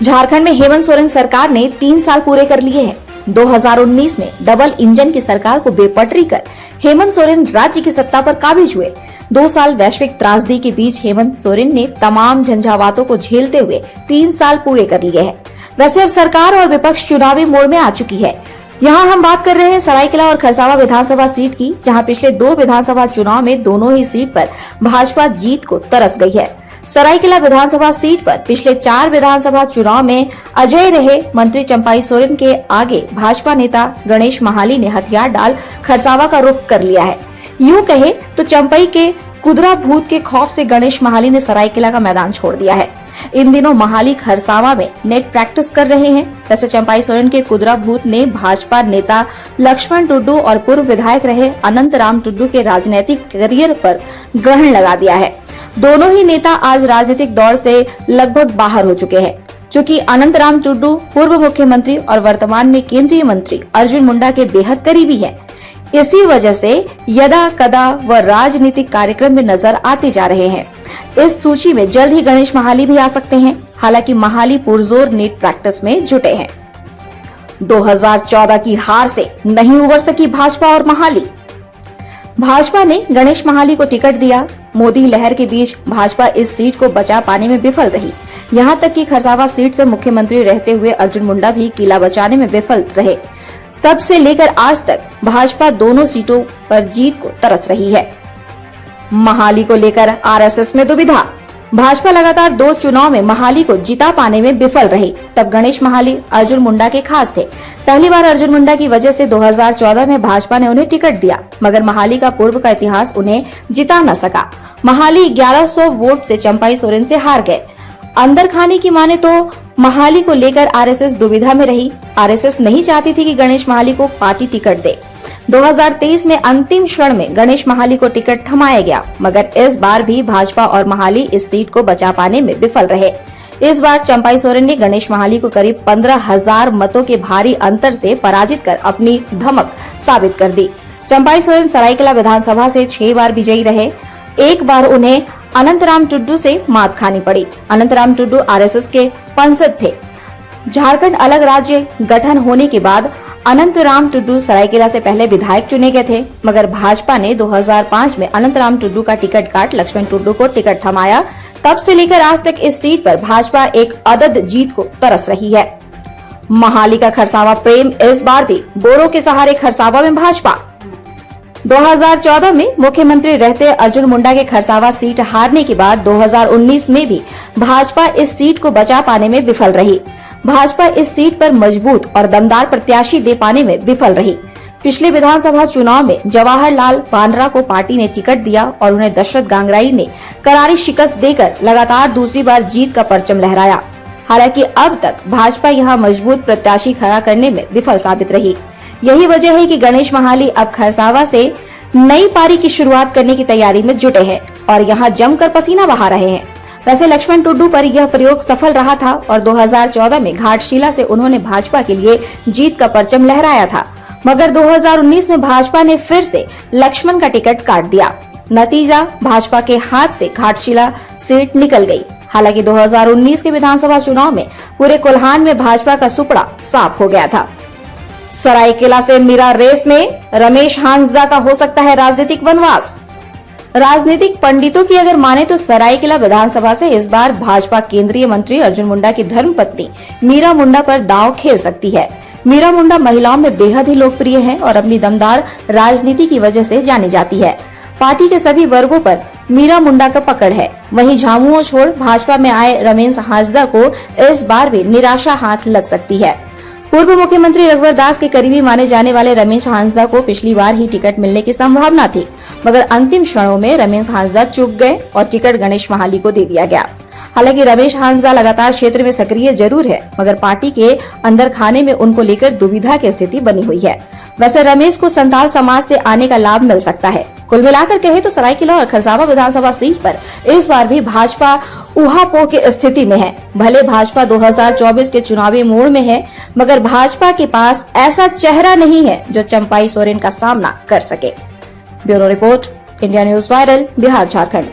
झारखंड में हेमंत सोरेन सरकार ने 3 साल पूरे कर लिए हैं। 2019 में डबल इंजन की सरकार को बेपटरी कर हेमंत सोरेन राज्य की सत्ता पर काबिज हुए। 2 साल वैश्विक त्रासदी के बीच हेमंत सोरेन ने तमाम झंझावातों को झेलते हुए 3 साल पूरे कर लिए हैं। वैसे अब सरकार और विपक्ष चुनावी मोड़ में आ चुकी है। यहाँ हम बात कर रहे हैं सरायकेला और खरसावां विधानसभा सीट की, जहाँ पिछले 2 विधानसभा चुनाव में दोनों ही सीट पर भाजपा जीत को तरस गई है। सरायकेला विधानसभा सीट पर पिछले 4 विधानसभा चुनाव में अजय रहे मंत्री चंपाई सोरेन के आगे भाजपा नेता गणेश महाली ने हथियार डाल खरसावां का रुख कर लिया है। यूं कहे तो चंपाई के कुदरा भूत के खौफ से गणेश महाली ने सरायकेला का मैदान छोड़ दिया है। इन दिनों महाली खरसावां में नेट प्रैक्टिस कर रहे हैं। वैसे चंपाई सोरेन के कुदरा भूत ने भाजपा नेता लक्ष्मण टुड्डू और पूर्व विधायक रहे अनंत राम टुड्डू के राजनीतिक करियर पर ग्रहण लगा दिया है। दोनों ही नेता आज राजनीतिक दौर से लगभग बाहर हो चुके हैं। चूँकि अनंत राम टुड्डू पूर्व मुख्यमंत्री और वर्तमान में केंद्रीय मंत्री अर्जुन मुंडा के बेहद करीबी हैं। इसी वजह से यदा कदा व राजनीतिक कार्यक्रम में नजर आते जा रहे हैं। इस सूची में जल्द ही गणेश महाली भी आ सकते हैं। हालांकि महाली पुरजोर नेट प्रैक्टिस में जुटे हैं। 2014 की हार से नहीं उबर सकी भाजपा और महाली। भाजपा ने गणेश महाली को टिकट दिया। मोदी लहर के बीच भाजपा इस सीट को बचा पाने में विफल रही। यहां तक कि खरसावां सीट से मुख्यमंत्री रहते हुए अर्जुन मुंडा भी किला बचाने में विफल रहे। तब से लेकर आज तक भाजपा दोनों सीटों पर जीत को तरस रही है। महाली को लेकर आरएसएस में दुविधा। भाजपा लगातार 2 चुनाव में महाली को जिता पाने में विफल रही। तब गणेश महाली अर्जुन मुंडा के खास थे। पहली बार अर्जुन मुंडा की वजह से 2014 में भाजपा ने उन्हें टिकट दिया, मगर महाली का पूर्व का इतिहास उन्हें जिता न सका। महाली 1100 वोट से चंपाई सोरेन से हार गए। अंदर खाने की माने तो महाली को लेकर आरएसएस दुविधा में रही। आरएसएस नहीं चाहती थी कि गणेश महाली को पार्टी टिकट दे। 2023 में अंतिम क्षण में गणेश महाली को टिकट थमाया गया, मगर इस बार भी भाजपा और महाली इस सीट को बचा पाने में विफल रहे। इस बार चंपाई सोरेन ने गणेश महाली को करीब 15,000 मतों के भारी अंतर से पराजित कर अपनी धमक साबित कर दी। चंपाई सोरेन सरायकेला विधानसभा से 6 बार विजयी रहे। एक बार उन्हें अनंत राम टुड्डू से मात खानी पड़ी। अनंत राम टुड्डू आरएसएस के पंसद थे। झारखंड अलग राज्य गठन होने के बाद अनंत राम टुड्डू सरायकेला से पहले विधायक चुने गए थे, मगर भाजपा ने 2005 में अनंत राम टुड्डू का टिकट काट लक्ष्मण टुड्डू को टिकट थमाया। तब से लेकर आज तक इस सीट पर भाजपा एक अदद जीत को तरस रही है। महाली का खरसावां प्रेम इस बार भी बोरों के सहारे खरसावां में भाजपा। 2014 में मुख्यमंत्री रहते अर्जुन मुंडा के खरसावां सीट हारने के बाद 2019 में भी भाजपा इस सीट को बचा पाने में विफल रही। भाजपा इस सीट पर मजबूत और दमदार प्रत्याशी दे पाने में विफल रही। पिछले विधानसभा चुनाव में जवाहरलाल बांद्रा को पार्टी ने टिकट दिया और उन्हें दशरथ गांगराई ने करारी शिकस्त देकर लगातार दूसरी बार जीत का परचम लहराया। हालांकि अब तक भाजपा यहां मजबूत प्रत्याशी खड़ा करने में विफल साबित रही। यही वजह है कि गणेश महाली अब खरसावां से नई पारी की शुरुआत करने की तैयारी में जुटे हैं और यहां जमकर पसीना बहा रहे हैं। वैसे लक्ष्मण टुड्डू पर यह प्रयोग सफल रहा था और 2014 में घाटशिला से उन्होंने भाजपा के लिए जीत का परचम लहराया था, मगर 2019 में भाजपा ने फिर से लक्ष्मण का टिकट काट दिया। नतीजा भाजपा के हाथ से घाटशिला सीट निकल गई। हालांकि 2019 के विधानसभा चुनाव में पूरे कोल्हान में भाजपा का सुपड़ा साफ हो गया था। सरायकेला से मीरा रेस में रमेश हांसदा का हो सकता है राजनीतिक वनवास। राजनीतिक पंडितों की अगर माने तो सरायकेला विधानसभा से इस बार भाजपा केंद्रीय मंत्री अर्जुन मुंडा की धर्मपत्नी मीरा मुंडा पर दांव खेल सकती है। मीरा मुंडा महिलाओं में बेहद ही लोकप्रिय है और अपनी दमदार राजनीति की वजह से जानी जाती है। पार्टी के सभी वर्गों पर मीरा मुंडा का पकड़ है। वहीं झामुमो छोड़ भाजपा में आए रमेश हांसदा को इस बार भी निराशा हाथ लग सकती है। पूर्व मुख्यमंत्री रघुवर दास के करीबी माने जाने वाले रमेश हांसदा को पिछली बार ही टिकट मिलने की संभावना थी, मगर अंतिम क्षणों में रमेश हांसदा चूक गए और टिकट गणेश महाली को दे दिया गया। हालांकि रमेश हांसदा लगातार क्षेत्र में सक्रिय जरूर है, मगर पार्टी के अंदर खाने में उनको लेकर दुविधा की स्थिति बनी हुई है। वैसे रमेश को संताल समाज से आने का लाभ मिल सकता है। कुल मिलाकर कहे तो सरायकेला और खरसावां विधानसभा सीट पर इस बार भी भाजपा ऊहापोह की स्थिति में है। भले भाजपा 2024 के चुनावी मोड़ में है, मगर भाजपा के पास ऐसा चेहरा नहीं है जो चंपाई सोरेन का सामना कर सके। Bureau report, India news viral, Bihar Jharkhand.